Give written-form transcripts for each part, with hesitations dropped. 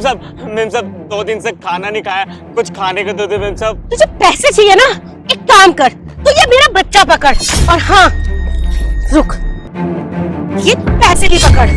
Ma'am साहब 2 दिन से खाना नहीं खाया, कुछ खाने को दो दे मेम साहब। तुझे पैसे चाहिए ना, एक काम कर, तो ये मेरा बच्चा पकड़, और हाँ रुक, ये पैसे भी पकड़।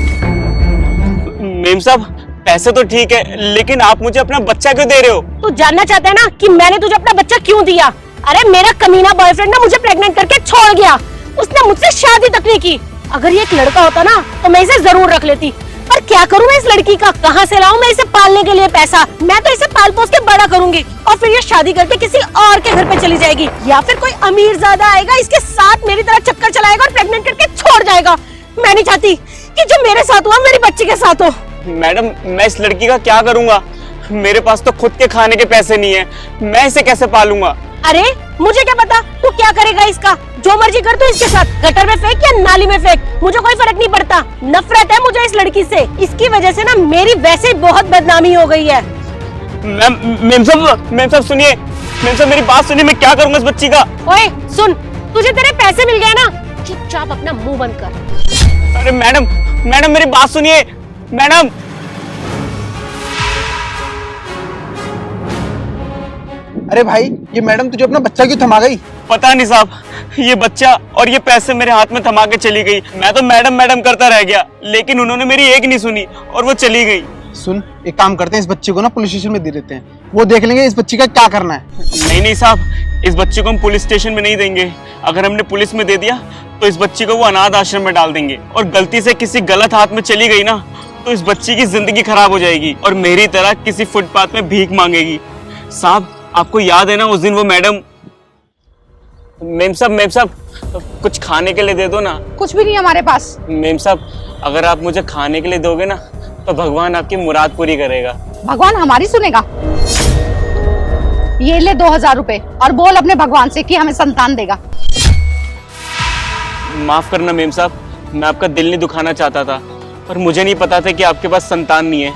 मेम साहब पैसे तो ठीक है, लेकिन आप मुझे अपना बच्चा क्यों दे रहे हो? तू जानना चाहता है ना कि मैंने तुझे अपना बच्चा क्यों दिया? अरे मेरा कमीना बॉयफ्रेंड ना मुझे प्रेग्नेंट करके छोड़ गया, उसने मुझसे शादी तक नहीं की। अगर ये एक लड़का होता ना तो मैं इसे जरूर रख लेती, पर क्या करूं मैं इस लड़की का, कहां से लाऊं मैं इसे पालने के लिए पैसा? मैं तो इसे पाल पोस के बड़ा करूंगी और फिर ये शादी करके किसी और के घर पे चली जाएगी, या फिर कोई अमीर ज़्यादा आएगा इसके साथ मेरी तरह चक्कर चलाएगा और प्रेग्नेंट करके छोड़ जाएगा। मैं नहीं चाहती कि जो मेरे साथ हुआ मेरी बच्ची के साथ हो। मैडम मैं इस लड़की का क्या करूंगा? मेरे पास तो खुद के खाने के पैसे नहीं है, मैं इसे कैसे पालूंगा? अरे मुझे क्या पता तू क्या करेगा इसका, जो मर्जी कर तू इसके साथ, गटर में फेंक या नाली में फेंक, मुझे कोई फर्क नहीं पड़ता। नफरत है मुझे इस लड़की से, इसकी वजह से ना मेरी वैसे ही बहुत बदनामी हो गई है। मेम साहब सुनिए, मेम साहब मेरी बात सुनिए, मैं क्या करूंगा इस बच्ची का? ओए सुन, तुझे तेरे पैसे मिल गए ना, चुपचाप अपना मुंह बंद कर। अरे मैडम मेरी बात सुनिए मैडम। अरे भाई ये मैडम तुझे अपना बच्चा क्यों थमा गई? पता नहीं साहब, ये बच्चा और ये पैसे मेरे हाथ में थमा के चली गई। मैं तो मैडम करता रह गया, लेकिन उन्होंने मेरी एक नहीं सुनी और वो चली गई। सुन, एक काम करते हैं, इस बच्चे को ना पुलिस स्टेशन में दे देते हैं, वो देख लेंगे इस बच्ची का क्या करना है। नहीं साहब, इस बच्चे को हम पुलिस स्टेशन में नहीं देंगे। अगर हमने पुलिस में दे दिया तो इस बच्ची को वो अनाथ आश्रम में डाल देंगे, और गलती से किसी गलत हाथ में चली गई ना तो इस बच्ची की जिंदगी खराब हो जाएगी और मेरी तरह किसी फुटपाथ में भीख मांगेगी। साहब आपको याद है ना उस दिन वो मैडम? मेम साहब कुछ खाने के लिए दे दो ना। कुछ भी नहीं हमारे पास। मेम साहब अगर आप मुझे खाने के लिए दोगे ना तो भगवान आपकी मुराद पूरी करेगा। भगवान हमारी सुनेगा? ये ले 2000 रुपए और बोल अपने भगवान से कि हमें संतान देगा। माफ करना मेम साहब, मैं आपका दिल नहीं दुखाना चाहता था, पर मुझे नहीं पता था कि आपके पास संतान नहीं है।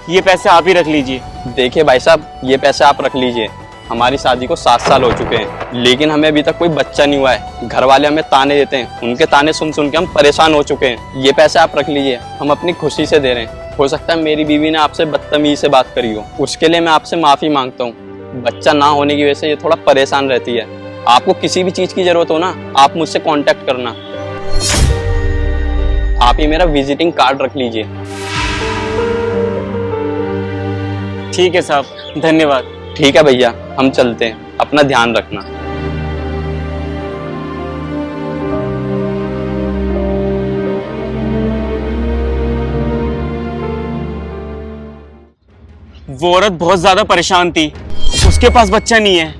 ये पैसे आप ही रख लीजिए। देखिए भाई साहब, ये पैसे आप रख लीजिए। हमारी शादी को 7 साल हो चुके हैं, लेकिन हमें अभी तक कोई बच्चा नहीं हुआ है। घर वाले हमें ताने देते हैं, उनके ताने सुन सुन के हम परेशान हो चुके हैं। ये पैसे आप रख लीजिए, हम अपनी खुशी से दे रहे हैं। हो सकता है मेरी बीवी ने आपसे बदतमीजी से बात करी हो, उसके लिए मैं आपसे माफी मांगता हूँ। बच्चा ना होने की वजह से ये थोड़ा परेशान रहती है। आपको किसी भी चीज की जरूरत हो ना, आप मुझसे कांटेक्ट करना। आप ये मेरा विजिटिंग कार्ड रख लीजिए। ठीक है साहब, धन्यवाद। ठीक है भैया, हम चलते हैं, अपना ध्यान रखना। वो औरत बहुत ज्यादा परेशान थी, उसके पास बच्चा नहीं है,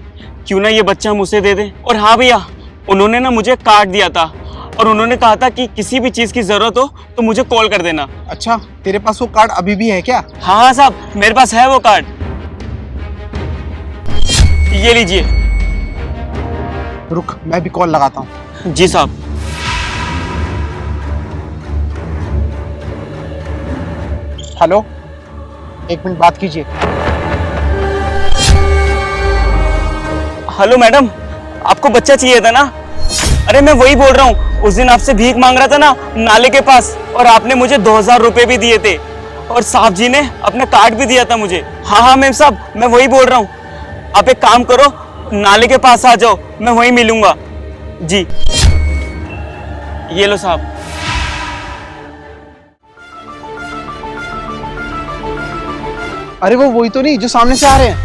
क्यों ना ये बच्चा हम उसे दे दे। और हाँ भैया, उन्होंने ना मुझे कार्ड दिया था और उन्होंने कहा था कि किसी भी चीज की जरूरत हो तो मुझे कॉल कर देना। अच्छा, तेरे पास वो कार्ड अभी भी है क्या? हाँ साहब, मेरे पास है वो कार्ड, ये लीजिए। रुक, मैं भी कॉल लगाता हूँ। जी साहब। हेलो, 1 मिनट बात कीजिए। हेलो मैडम, आपको बच्चा चाहिए था ना? अरे मैं वही बोल रहा हूँ, उस दिन आपसे भीख मांग रहा था ना नाले के पास, और आपने मुझे 2000 रुपए भी दिए थे, और साहब जी ने अपना कार्ड भी दिया था मुझे। हाँ मेम साहब, मैं वही बोल रहा हूँ। आप एक काम करो, नाले के पास आ जाओ, मैं वहीं मिलूंगा। जी ये लो साहब। अरे वो वही तो नहीं जो सामने से आ रहे हैं?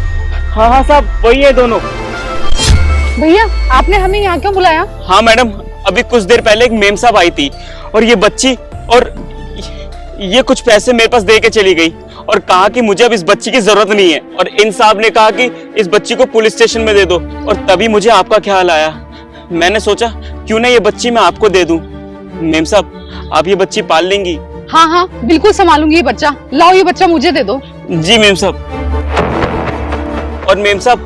हाँ साहब, वही है दोनों। भैया आपने हमें यहाँ क्यों बुलाया? हाँ मैडम, अभी कुछ देर पहले एक मेम साहब आई थी और ये बच्ची और ये कुछ पैसे मेरे पास दे के चली गई और कहा कि मुझे अब इस बच्ची की जरूरत नहीं है, और इन साहब ने कहा कि इस बच्ची को पुलिस स्टेशन में दे दो, और तभी मुझे आपका ख्याल आया। मैंने सोचा क्यों ना ये बच्ची मैं आपको दे दूं। मेम साहब आप ये बच्ची पाल लेंगी? हाँ हाँ बिल्कुल संभालूंगी ये बच्चा। लाओ ये बच्चा मुझे दे दो। जी मेम साहब। और मेम साहब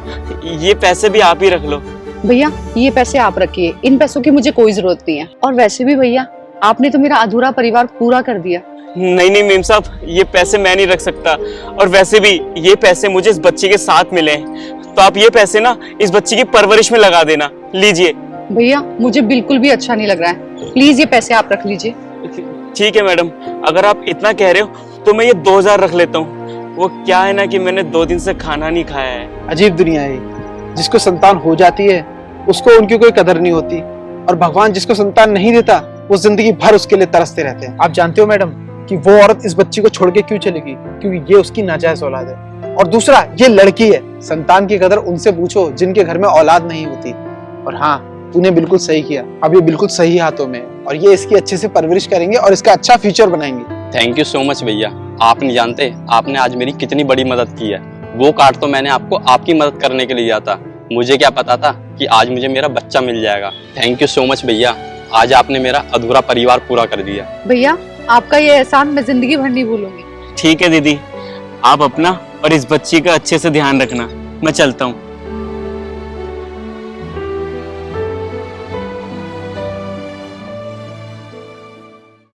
ये पैसे भी आप ही रख लो। भैया ये पैसे आप रखिए, इन पैसों की मुझे कोई जरूरत नहीं है। और वैसे भी भैया आपने तो मेरा अधूरा परिवार पूरा कर दिया। नहीं मेम साहब, ये पैसे मैं नहीं रख सकता, और वैसे भी ये पैसे मुझे इस बच्ची के साथ मिले हैं, तो आप ये पैसे ना इस बच्ची की परवरिश में लगा देना। लीजिए। भैया मुझे बिल्कुल भी अच्छा नहीं लग रहा है, प्लीज ये पैसे आप रख लीजिए। ठीक है मैडम, अगर आप इतना कह रहे हो तो मैं ये 2000 रख लेता हूँ। वो क्या है ना कि मैंने 2 दिन से खाना नहीं खाया है। अजीब दुनिया है ये। जिसको संतान हो जाती है उसको उनकी कोई कदर नहीं होती, और भगवान जिसको संतान नहीं देता वो जिंदगी भर उसके लिए तरसते रहते हैं। आप जानते हो मैडम कि वो औरत इस बच्ची को छोड़ के क्यों चलेगी? क्योंकि ये उसकी नाजायज औलाद है। और दूसरा, ये लड़की है। संतान की कदर उनसे पूछो जिनके घर में औलाद नहीं होती। और हाँ, तूने बिल्कुल सही किया। अब ये बिल्कुल सही हाथों में है और ये इसकी अच्छे से परवरिश करेंगे और इसका अच्छा फ्यूचर बनाएंगे। थैंक यू सो मच भैया। आप नहीं जानते आपने आज मेरी कितनी बड़ी मदद की है। वो कार्ड तो मैंने आपको आपकी मदद करने के लिए दिया था, मुझे क्या पता था कि आज मुझे मेरा बच्चा मिल जाएगा। थैंक यू सो मच भैया, आज आपने मेरा अधूरा परिवार पूरा कर दिया। भैया आपका ये एहसान मैं जिंदगी भर नहीं भूलूंगी। ठीक है दीदी, आप अपना और इस बच्ची का अच्छे से ध्यान रखना। मैं चलता हूँ।